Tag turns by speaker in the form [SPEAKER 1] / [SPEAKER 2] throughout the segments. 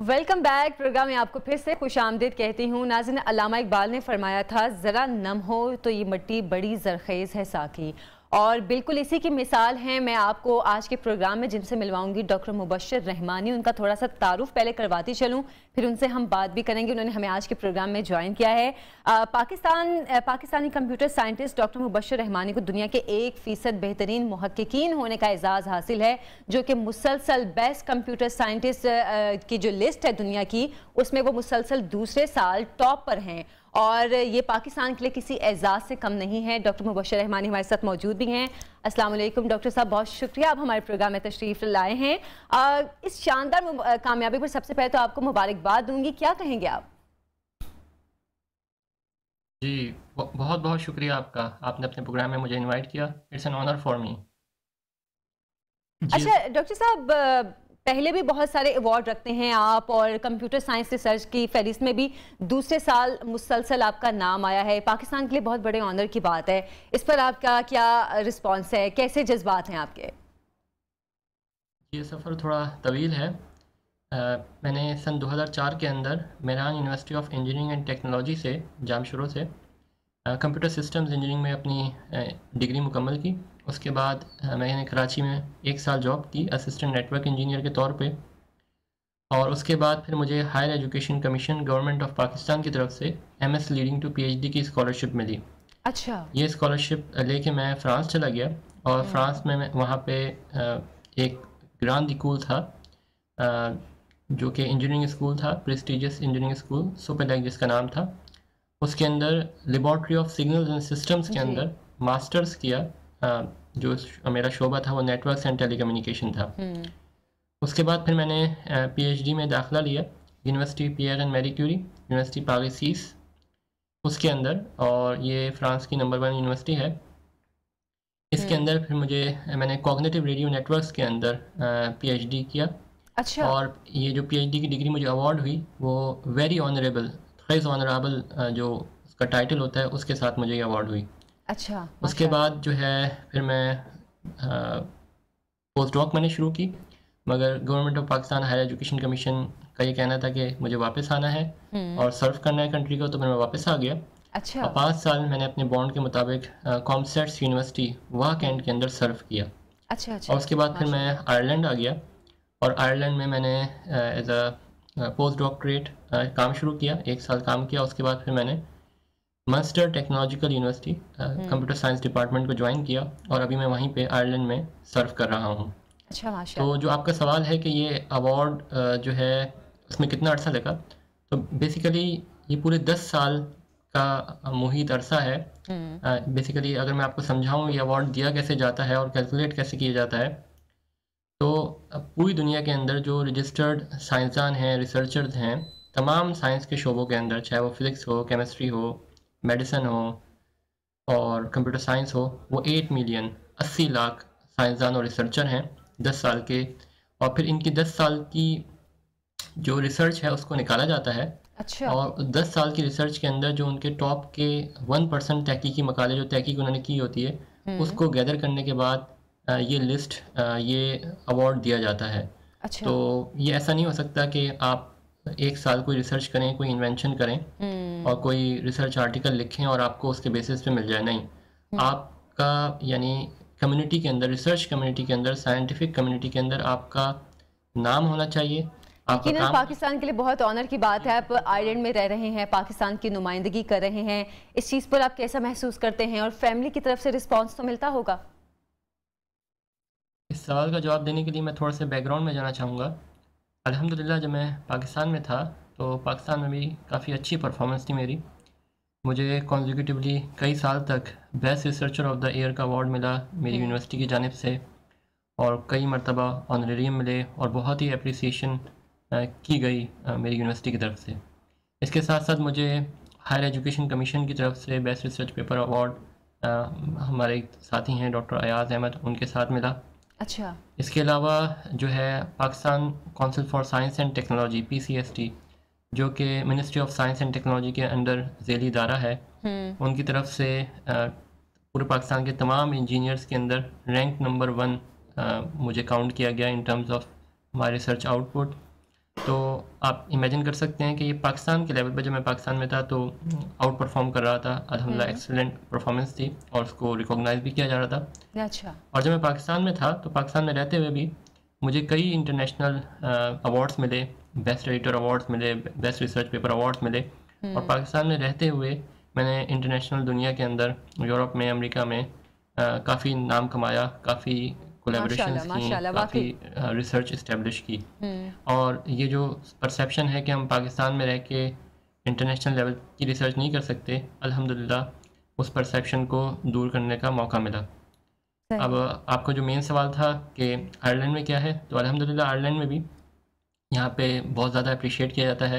[SPEAKER 1] Welcome back. Programme में आपको फिर से खुशामदीद कहती हूँ। नाज़रीन, अल्लामा इकबाल ने फरमाया था, ज़रा नम हो तो ये मिट्टी बड़ी जरखेज़ है साकी, और बिल्कुल इसी की मिसाल है। मैं आपको आज के प्रोग्राम में जिनसे मिलवाऊंगी डॉक्टर मुबश्शिर रहमानी। उनका थोड़ा सा तारुफ पहले करवाती चलूँ, फिर उनसे हम बात भी करेंगे। उन्होंने हमें आज के प्रोग्राम में ज्वाइन किया है। Pakistani computer scientist doctor Mubashir Rahmani को दुनिया के 1% बेहतरीन मुहक्किकीन होने का एजाज़ हासिल है, जो कि मुसलसल बेस्ट कंप्यूटर साइंटिस्ट की जो लिस्ट है दुनिया की, उसमें वो मुसलसल दूसरे साल टॉप पर हैं, और ये पाकिस्तान के लिए किसी एजाज़ से कम नहीं है। डॉक्टर मुबश्शिर रहमानी हमारे साथ मौजूद भी हैं। अस्सलाम वालेकुम डॉक्टर साहब, बहुत शुक्रिया आप हमारे प्रोग्राम में तशरीफ़ लाए हैं। इस शानदार कामयाबी पर सबसे पहले तो आपको मुबारकबाद दूंगी, क्या कहेंगे आप?
[SPEAKER 2] जी, बहुत बहुत शुक्रिया आपका, आपने अपने प्रोग्राम में मुझे इनवाइट किया। It's an honour for me. जी,
[SPEAKER 1] अच्छा डॉक्टर साहब, पहले भी बहुत सारे अवार्ड रखते हैं आप, और कंप्यूटर साइंस रिसर्च की फहरिस्त में भी दूसरे साल मुसलसल आपका नाम आया है। पाकिस्तान के लिए बहुत बड़े ऑनर की बात है। इस पर आपका क्या रिस्पांस है, कैसे जज्बात हैं आपके?
[SPEAKER 2] ये सफ़र थोड़ा तवील है। मैंने सन 2004 के अंदर Mehran university of engineering and technology से, जामशुरो से, कंप्यूटर सिस्टम्स इंजीनियरिंग में अपनी डिग्री मुकम्मल की। उसके बाद मैंने कराची में 1 साल जॉब की असिस्टेंट नेटवर्क इंजीनियर के तौर पे, और उसके बाद फिर मुझे higher education commission government of Pakistan की तरफ से MS लीडिंग टू PhD की स्कॉलरशिप मिली।
[SPEAKER 1] अच्छा।
[SPEAKER 2] ये स्कॉलरशिप लेके मैं फ़्रांस चला गया, और फ़्रांस में मैं वहाँ पे एक ग्रांड स्कूल था, जो कि इंजीनियरिंग स्कूल था, प्रेस्टिजियस इंजीनियरिंग स्कूल सुपेलेक जिसका नाम था। उसके अंदर laboratory of signals and systems के अंदर मास्टर्स किया। जो मेरा शोबा था वो नेटवर्क्स एंड टेलीकम्युनिकेशन था। उसके बाद फिर मैंने PhD में दाखिला लिया university Pierre and Marie Curie, university Paris उसके अंदर, और ये फ्रांस की नंबर 1 यूनिवर्सिटी है। इसके अंदर फिर मैंने कॉग्निटिव रेडियो नेटवर्क्स के अंदर PhD किया।
[SPEAKER 1] अच्छा।
[SPEAKER 2] और ये जो PhD की डिग्री मुझे अवार्ड हुई वो वेरी ऑनरेबल, थ्राइस ऑनरेबल जो उसका टाइटल होता है, उसके साथ मुझे ये अवार्ड हुई।
[SPEAKER 1] अच्छा।
[SPEAKER 2] उसके बाद जो है फिर मैं पोस्ट डॉक मैंने शुरू की, मगर government of Pakistan higher education commission का ये कहना था कि मुझे वापस आना है और सर्व करना है कंट्री को, तो मैं वापस आ गया।
[SPEAKER 1] अच्छा।
[SPEAKER 2] और 5 साल मैंने अपने बॉन्ड के मुताबिक कॉमसेट्स यूनिवर्सिटी वहाँ कैंट के अंदर सर्व किया।
[SPEAKER 1] अच्छा। अच्छा।
[SPEAKER 2] और उसके बाद फिर मैं आयरलैंड आ गया, और आयरलैंड में मैंने एज अ पोस्ट डॉक्टरेट काम शुरू किया। 1 साल काम किया। उसके बाद फिर मैंने Munster technological university computer science department को ज्वाइन किया, और अभी मैं वहीं पे आयरलैंड में सर्व कर रहा हूँ।
[SPEAKER 1] अच्छा, माशाल्लाह।
[SPEAKER 2] तो जो आपका सवाल है कि ये अवार्ड जो है उसमें कितना अरसा लगा, तो बेसिकली ये पूरे 10 साल का मुहित अरसा है। बेसिकली अगर मैं आपको समझाऊँ ये अवार्ड दिया कैसे जाता है और कैलकुलेट कैसे किया जाता है, तो पूरी दुनिया के अंदर जो रजिस्टर्ड साइंसदान हैं, रिसर्चर्स हैं, तमाम साइंस के शोबों के अंदर, चाहे वो फिज़िक्स हो, केमिस्ट्री हो, मेडिसिन हो और कंप्यूटर साइंस हो, वो 8 मिलियन 80 लाख साइंसदान और रिसर्चर हैं 10 साल के। और फिर इनकी 10 साल की जो रिसर्च है उसको निकाला जाता है।
[SPEAKER 1] अच्छा।
[SPEAKER 2] और 10 साल की रिसर्च के अंदर जो उनके टॉप के 1% तहकीकी मकाले, जो तहकीक उन्होंने की होती है, उसको गैदर करने के बाद ये लिस्ट, ये अवार्ड दिया जाता है।
[SPEAKER 1] अच्छा।
[SPEAKER 2] तो ये ऐसा नहीं हो सकता कि आप 1 साल कोई रिसर्च करें, कोई इन्वेंशन करें और कोई रिसर्च आर्टिकल लिखें और आपको उसके बेसिस पे मिल जाए। नहीं, आपका यानी कम्युनिटी के अंदर, रिसर्च कम्युनिटी के अंदर, साइंटिफिक कम्युनिटी के अंदर आपका नाम होना चाहिए। आपका
[SPEAKER 1] यकीनन
[SPEAKER 2] काम
[SPEAKER 1] पाकिस्तान के लिए बहुत ऑनर की बात है। आप आयरलैंड में रह रहे हैं, पाकिस्तान की नुमाइंदगी कर रहे हैं, इस चीज़ पर आप कैसा महसूस करते हैं, और फैमिली की तरफ से रिस्पांस तो मिलता होगा?
[SPEAKER 2] इस सवाल का जवाब देने के लिए मैं थोड़ा सा बैकग्राउंड में जाना चाहूँगा। अल्हम्दुलिल्लाह जब मैं पाकिस्तान में था तो पाकिस्तान में भी काफ़ी अच्छी परफॉर्मेंस थी मेरी। मुझे कॉन्जिक्यूटिवली कई साल तक best researcher of the year का अवार्ड मिला मेरी यूनिवर्सिटी की जानिब से, और कई मरतबा ऑनरेरियम मिले, और बहुत ही अप्रिसिएशन की गई मेरी यूनिवर्सिटी की तरफ से। इसके साथ साथ मुझे हायर एजुकेशन कमीशन की तरफ से बेस्ट रिसर्च पेपर अवार्ड हमारे साथी हैं डॉक्टर अयाज़ अहमद, उनके साथ मिला।
[SPEAKER 1] अच्छा।
[SPEAKER 2] इसके अलावा जो है Pakistan council for science and technology PCST, जो कि ministry of science and technology के अंडर ज़ैली इदारा है, उनकी तरफ से पूरे पाकिस्तान के तमाम इंजीनियर्स के अंदर रैंक नंबर 1 मुझे काउंट किया गया इन टर्म्स ऑफ हमारे रिसर्च आउटपुट। तो आप इमेजिन कर सकते हैं कि ये पाकिस्तान के लेवल पर, जब मैं पाकिस्तान में था तो आउट परफॉर्म कर रहा था, अल्हम्दुलिल्लाह एक्सीलेंट परफॉर्मेंस थी और उसको रिकॉग्नाइज भी किया जा रहा था।
[SPEAKER 1] अच्छा।
[SPEAKER 2] और जब मैं पाकिस्तान में था तो पाकिस्तान में रहते हुए भी मुझे कई इंटरनेशनल अवार्ड्स मिले, बेस्ट एडिटर अवार्ड्स मिले, बेस्ट रिसर्च पेपर अवार्ड्स मिले। और पाकिस्तान में रहते हुए मैंने इंटरनेशनल दुनिया के अंदर, यूरोप में, अमेरिका में काफ़ी नाम कमाया, काफ़ी कोलेबोरेशंस की,
[SPEAKER 1] माशाल्लाह,
[SPEAKER 2] काफ़ी
[SPEAKER 1] वाकई।
[SPEAKER 2] रिसर्च इस्टेब्लिश की। और ये जो परसेप्शन है कि हम पाकिस्तान में रह के इंटरनेशनल लेवल की रिसर्च नहीं कर सकते, अल्हम्दुलिल्लाह उस परसेप्शन को दूर करने का मौका मिला। अब आपको जो मेन सवाल था कि आयरलैंड में क्या है, तो अल्हम्दुलिल्लाह आयरलैंड में भी यहाँ पे बहुत ज़्यादा अप्रिशिएट किया जाता है।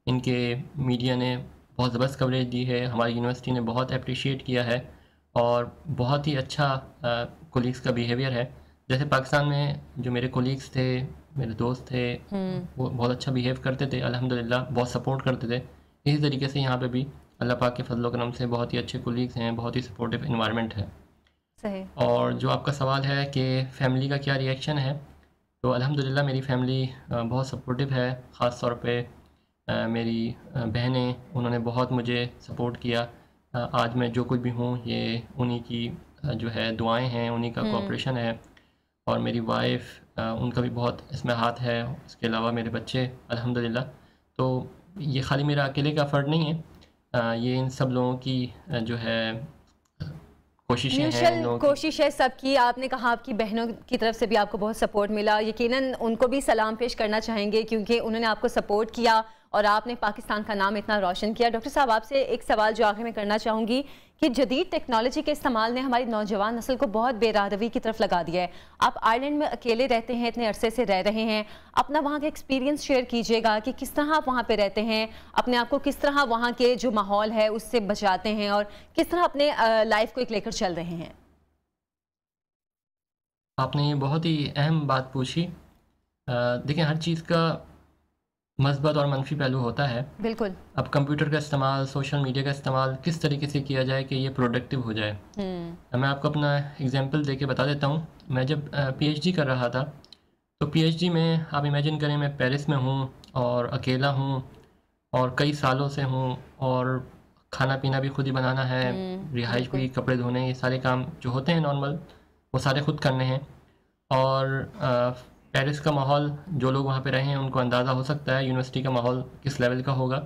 [SPEAKER 2] इनके मीडिया ने बहुत ज़बरदस्त कवरेज दी है, हमारी यूनिवर्सिटी ने बहुत अप्रिशिएट किया है और बहुत ही अच्छा कोलीग्स का बिहेवियर है। जैसे पाकिस्तान में जो मेरे कोलीग्स थे, मेरे दोस्त थे, वो बहुत अच्छा बिहेव करते थे, अल्हम्दुलिल्लाह बहुत सपोर्ट करते थे। इसी तरीके से यहाँ पे भी अल्लाह पाक के फजल करम से बहुत ही अच्छे कोलीग्स हैं, बहुत ही सपोर्टिव इन्वायरमेंट है।
[SPEAKER 1] सही।
[SPEAKER 2] और जो आपका सवाल है कि फैमिली का क्या रिएक्शन है, तो अल्हम्दुलिल्लाह मेरी फैमिली बहुत सपोर्टिव है। ख़ास तौर पे मेरी बहनें, उन्होंने बहुत मुझे सपोर्ट किया। आज मैं जो कुछ भी हूँ ये उन्हीं की जो है दुआएं हैं, उन्हीं का कोऑपरेशन है। और मेरी वाइफ, उनका भी बहुत इसमें हाथ है, इसके अलावा मेरे बच्चे अल्हम्दुलिल्लाह। तो ये ख़ाली मेरा अकेले का फ़र्ड नहीं है, ये इन सब लोगों की जो है कोशिशें हैं, इन
[SPEAKER 1] म्यूचुअल
[SPEAKER 2] लोगों की।
[SPEAKER 1] कोशिश है सबकी। आपने कहा आपकी बहनों की तरफ से भी आपको बहुत सपोर्ट मिला, यकीनन उनको भी सलाम पेश करना चाहेंगे क्योंकि उन्होंने आपको सपोर्ट किया और आपने पाकिस्तान का नाम इतना रोशन किया। डॉक्टर साहब, आपसे एक सवाल जो आखिर में करना चाहूँगी कि जदीद टेक्नोलॉजी के इस्तेमाल ने हमारी नौजवान नस्ल को बहुत बेरादवी की तरफ लगा दिया है। आप आयरलैंड में अकेले रहते हैं, इतने अरसे से रह रहे हैं, अपना वहाँ का एक्सपीरियंस शेयर कीजिएगा कि किस तरह आप वहाँ पे रहते हैं, अपने आप को किस तरह वहाँ के जो माहौल है उससे बचाते हैं और किस तरह अपने लाइफ को एक लेकर चल रहे हैं।
[SPEAKER 2] आपने ये बहुत ही अहम बात पूछी। देखिए, हर चीज़ का मस्बत और मनफी पहलू होता है।
[SPEAKER 1] बिल्कुल।
[SPEAKER 2] अब कंप्यूटर का इस्तेमाल, सोशल मीडिया का इस्तेमाल किस तरीके से किया जाए कि ये प्रोडक्टिव हो जाए। मैं आपको अपना एग्जांपल देके बता देता हूँ। मैं जब पीएचडी कर रहा था तो पीएचडी में आप इमेजिन करें, मैं पेरिस में हूँ और अकेला हूँ और कई सालों से हूँ और खाना पीना भी खुद ही बनाना है, रिहाइश भी, कपड़े धोने, ये सारे काम जो होते हैं नॉर्मल, वो सारे खुद करने हैं। और पेरिस का माहौल, जो लोग वहाँ पे रहे हैं उनको अंदाज़ा हो सकता है यूनिवर्सिटी का माहौल किस लेवल का होगा।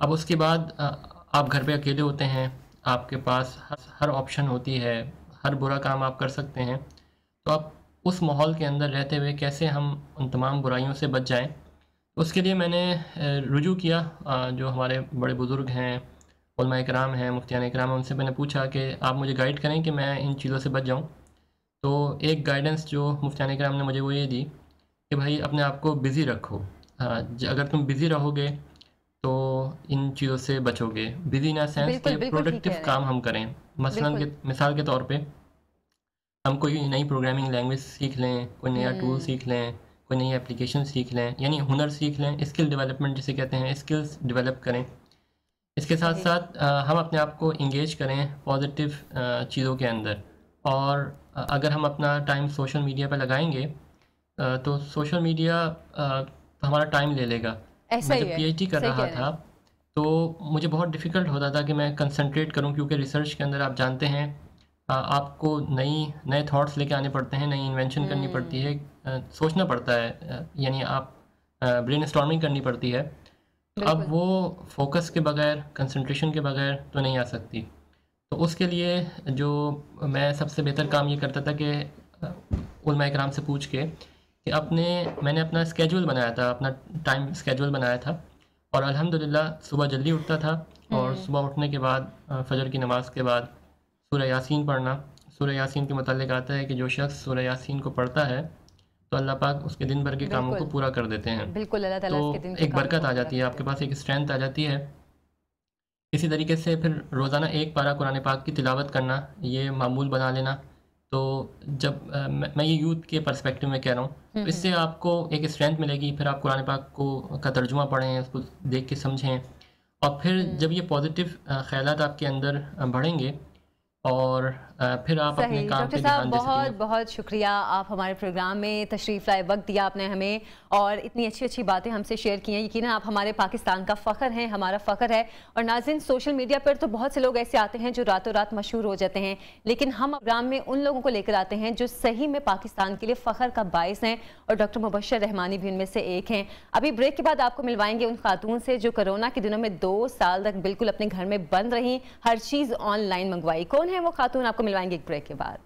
[SPEAKER 2] अब उसके बाद आप घर पे अकेले होते हैं, आपके पास हर ऑप्शन होती है, हर बुरा काम आप कर सकते हैं। तो आप उस माहौल के अंदर रहते हुए कैसे हम उन तमाम बुराइयों से बच जाएं, उसके लिए मैंने रुजू किया जो हमारे बड़े बुज़ुर्ग हैं, उलमा इकराम हैं, मुफ्तियान इकराम हैं, उनसे मैंने पूछा कि आप मुझे गाइड करें कि मैं इन चीज़ों से बच जाऊँ। तो एक गाइडेंस जो मुफ्तियान इकराम ने मुझे वो ये दी कि भाई अपने आप को बिज़ी रखो। अगर तुम बिज़ी रहोगे तो इन चीज़ों से बचोगे। बिज़ी इन सेंस
[SPEAKER 1] बिल्कुल
[SPEAKER 2] कि
[SPEAKER 1] बिल्कुल ठीक
[SPEAKER 2] प्रोडक्टिव
[SPEAKER 1] कह रहे
[SPEAKER 2] काम
[SPEAKER 1] हैं।
[SPEAKER 2] हम करें। मसलन
[SPEAKER 1] बिल्कुल।
[SPEAKER 2] के मिसाल के तौर पे हम कोई नई प्रोग्रामिंग लैंग्वेज सीख लें, कोई नया टूल सीख लें, कोई नई एप्लीकेशन सीख लें, यानी हुनर सीख लें, स्किल डेवलपमेंट जिसे कहते हैं, स्किल्स डेवलप करें। इसके साथ
[SPEAKER 1] सही।
[SPEAKER 2] साथ हम अपने आप को इंगेज करें पॉजिटिव चीज़ों के अंदर। और अगर हम अपना टाइम सोशल मीडिया पर लगाएंगे तो सोशल मीडिया हमारा टाइम ले लेगा।
[SPEAKER 1] ऐसा
[SPEAKER 2] मैं
[SPEAKER 1] ही
[SPEAKER 2] जब
[SPEAKER 1] है।
[SPEAKER 2] पीएचडी कर
[SPEAKER 1] सही
[SPEAKER 2] रहा
[SPEAKER 1] कह रहे
[SPEAKER 2] था
[SPEAKER 1] हैं।
[SPEAKER 2] तो मुझे बहुत डिफ़िकल्ट होता था कि मैं कंसंट्रेट करूं, क्योंकि रिसर्च के अंदर आप जानते हैं आपको नए थॉट्स लेके आने पड़ते हैं, नई इन्वेंशन करनी पड़ती है, सोचना पड़ता है, यानी आप ब्रेनस्टॉर्मिंग करनी पड़ती है। तो अब
[SPEAKER 1] बिल्कुल।
[SPEAKER 2] वो फोकस के बगैर, कंसंट्रेशन के बगैर तो नहीं आ सकती। तो उसके लिए जो मैं सबसे बेहतर काम ये करता था कि उलमा इकराम से पूछ के कि मैंने अपना स्केड्यूल बनाया था, अपना टाइम स्केड्यूल बनाया था। और अल्हम्दुलिल्लाह सुबह जल्दी उठता था और सुबह उठने के बाद फजर की नमाज के बाद सूरह यासीन पढ़ना। सूरह यासीन के मुतालिक आता है कि जो शख्स सूरह यासीन को पढ़ता है तो अल्लाह पाक उसके दिन भर के कामों को
[SPEAKER 1] बिल्कुल
[SPEAKER 2] पूरा कर देते हैं।
[SPEAKER 1] बिल्कुल, अल्लाह ताला
[SPEAKER 2] तो
[SPEAKER 1] इसके दिन के
[SPEAKER 2] एक
[SPEAKER 1] कामों
[SPEAKER 2] बरकत
[SPEAKER 1] को
[SPEAKER 2] आ
[SPEAKER 1] पूरा
[SPEAKER 2] जाती है,
[SPEAKER 1] करते
[SPEAKER 2] आपके
[SPEAKER 1] हैं।
[SPEAKER 2] पास एक स्ट्रेंथ आ जाती है। इसी तरीके से फिर रोज़ाना एक पारा कुरान पाक की तिलावत करना, ये मामूल बना लेना। तो जब मैं ये यूथ के पर्सपेक्टिव में कह रहा हूँ, तो इससे आपको एक स्ट्रेंथ मिलेगी। फिर आप कुरान पाक का तर्जुमा पढ़ें, उसको देख के समझें। और फिर जब ये पॉजिटिव ख़यालात आपके अंदर बढ़ेंगे और फिर आप अपने
[SPEAKER 1] सही।
[SPEAKER 2] काम
[SPEAKER 1] डॉक्टर
[SPEAKER 2] पे
[SPEAKER 1] साहब
[SPEAKER 2] ध्यान दे
[SPEAKER 1] बहुत
[SPEAKER 2] सकें।
[SPEAKER 1] बहुत शुक्रिया, आप हमारे प्रोग्राम में तशरीफ़ लाए, वक्त दिया आपने हमें और इतनी अच्छी अच्छी बातें हमसे शेयर की हैं। यकीनन आप हमारे पाकिस्तान का फ़ख्र हैं, हमारा फ़ख्र है। और नाज़रीन, सोशल मीडिया पर तो बहुत से लोग ऐसे आते हैं जो रातों रात मशहूर हो जाते हैं, लेकिन हम प्रोग्राम में उन लोगों को लेकर आते हैं जो सही में पाकिस्तान के लिए फ़ख्र का बाइस हैं, और डॉक्टर मुबश्शिर रहमानी भी उनमें से एक हैं। अभी ब्रेक के बाद आपको मिलवाएंगे उन खातून से जो कोरोना के दिनों में 2 साल तक बिल्कुल अपने घर में बंद रही, हर चीज़ ऑनलाइन मंगवाई। कौन है वो खातून, आपको मिलवाएंगे एक ब्रेक के बाद।